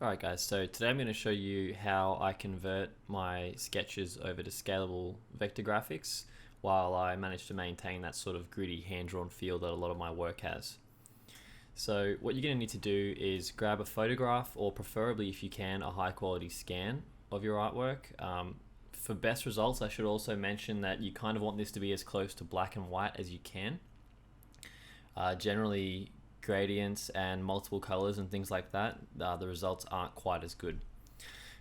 Alright guys, so today I'm going to show you how I convert my sketches over to scalable vector graphics while I manage to maintain that sort of gritty hand-drawn feel that a lot of my work has. So what you're going to need to do is grab a photograph, or preferably if you can, a high quality scan of your artwork. For best results, I should also mention that you kind of want this to be as close to black and white as you can. Generally, gradients and multiple colors and things like that, the results aren't quite as good.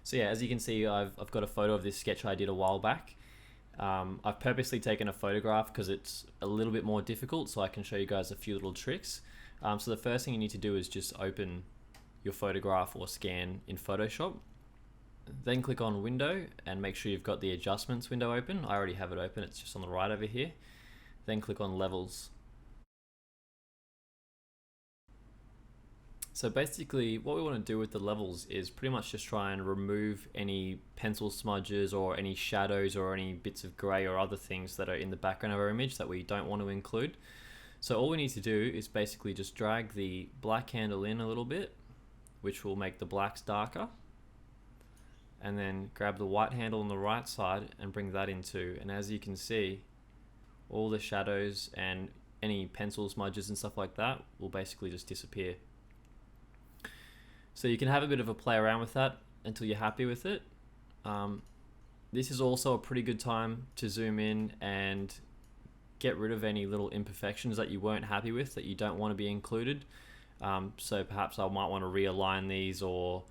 So yeah, as you can see, I've got a photo of this sketch I did a while back. I've purposely taken a photograph because it's a little bit more difficult, so I can show you guys a few little tricks. So the first thing you need to do is just open your photograph or scan in Photoshop. Then click on Window and make sure you've got the Adjustments window open. I already have it open, it's just on the right over here. Then click on Levels. So basically what we want to do with the levels is pretty much just try and remove any pencil smudges or any shadows or any bits of grey or other things that are in the background of our image that we don't want to include. So all we need to do is basically just drag the black handle in a little bit, which will make the blacks darker, and then grab the white handle on the right side and bring that in too. And as you can see, all the shadows and any pencil smudges and stuff like that will basically just disappear. So you can have a bit of a play around with that until you're happy with it. This is also a pretty good time to zoom in and get rid of any little imperfections that you weren't happy with, that you don't want to be included. So perhaps I might want to realign these, or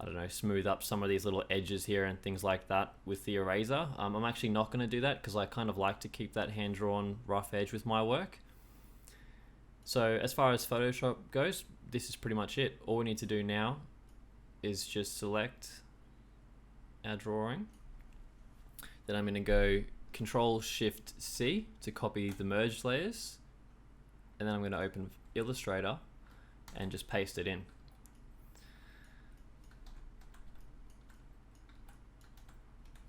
I don't know, smooth up some of these little edges here and things like that with the eraser. I'm actually not going to do that because I kind of like to keep that hand-drawn rough edge with my work. So as far as Photoshop goes, this is pretty much it. All we need to do now is just select our drawing. Then I'm going to go Control-Shift-C to copy the merged layers. And then I'm going to open Illustrator and just paste it in.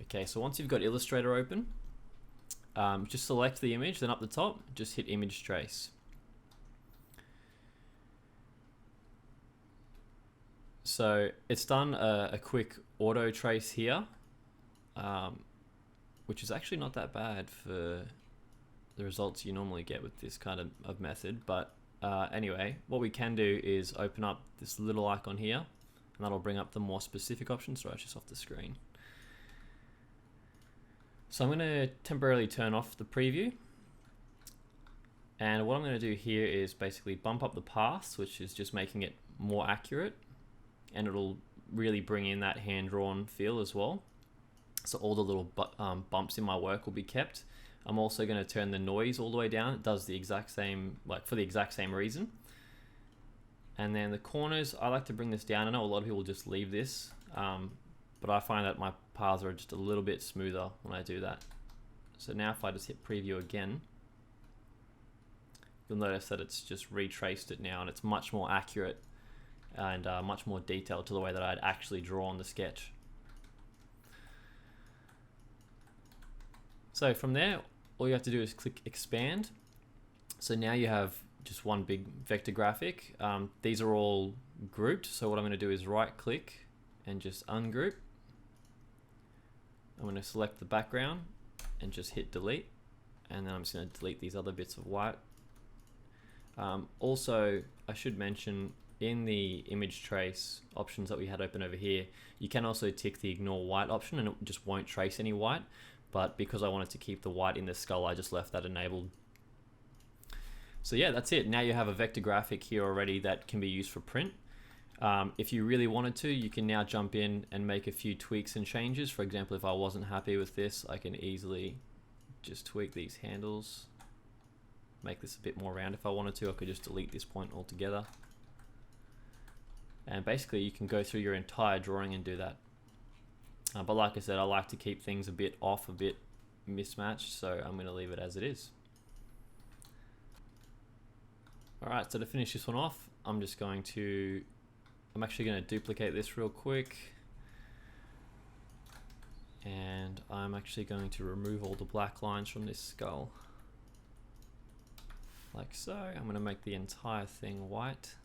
Okay, so once you've got Illustrator open, just select the image, then up the top, just hit Image Trace. So it's done a quick auto trace here, which is actually not that bad for the results you normally get with this kind of method. But anyway, what we can do is open up this little icon here, and that'll bring up the more specific options. Sorry, it's just off the screen. So I'm going to temporarily turn off the preview. And what I'm going to do here is basically bump up the paths, which is just making it more accurate. And it'll really bring in that hand-drawn feel as well. So all the little bumps in my work will be kept. I'm also going to turn the noise all the way down. It does the exact same, for the exact same reason. And then the corners, I like to bring this down. I know a lot of people just leave this, but I find that my paths are just a little bit smoother when I do that. So now if I just hit preview again, you'll notice that it's just retraced it now, and it's much more accurate and much more detailed to the way that I'd actually drawn the sketch. So from there, all you have to do is click expand. So now you have just one big vector graphic. These are all grouped. So what I'm going to do is right click and just ungroup. I'm going to select the background and just hit delete. And then I'm just going to delete these other bits of white. Also, I should mention, in the image trace options that we had open over here, you can also tick the ignore white option and it just won't trace any white. But because I wanted to keep the white in the skull, I just left that enabled. So yeah, that's it. Now you have a vector graphic here already that can be used for print. If you really wanted to, you can now jump in and make a few tweaks and changes. For example, if I wasn't happy with this, I can easily just tweak these handles, make this a bit more round. If I wanted to, I could just delete this point altogether. And basically you can go through your entire drawing and do that. But like I said, I like to keep things a bit off, a bit mismatched, so I'm going to leave it as it is. Alright, so to finish this one off, I'm actually going to duplicate this real quick. And I'm actually going to remove all the black lines from this skull. Like so. I'm going to make the entire thing white.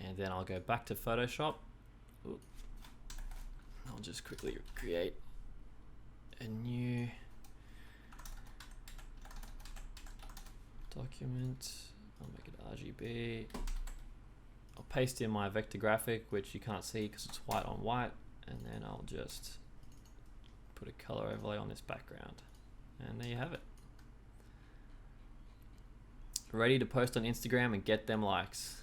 And then I'll go back to Photoshop. Oop. I'll just quickly create a new document. I'll make it RGB. I'll paste in my vector graphic, which you can't see because it's white on white, and then I'll just put a color overlay on this background, and there you have it. Ready to post on Instagram and get them likes.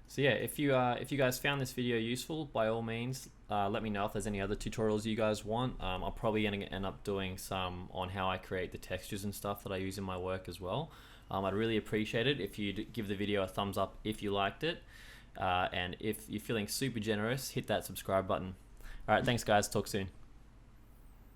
So yeah, if you guys found this video useful, by all means, let me know if there's any other tutorials you guys want. I'll probably end up doing some on how I create the textures and stuff that I use in my work as well. I'd really appreciate it if you'd give the video a thumbs up if you liked it. And if you're feeling super generous, hit that subscribe button. All right, thanks guys, talk soon.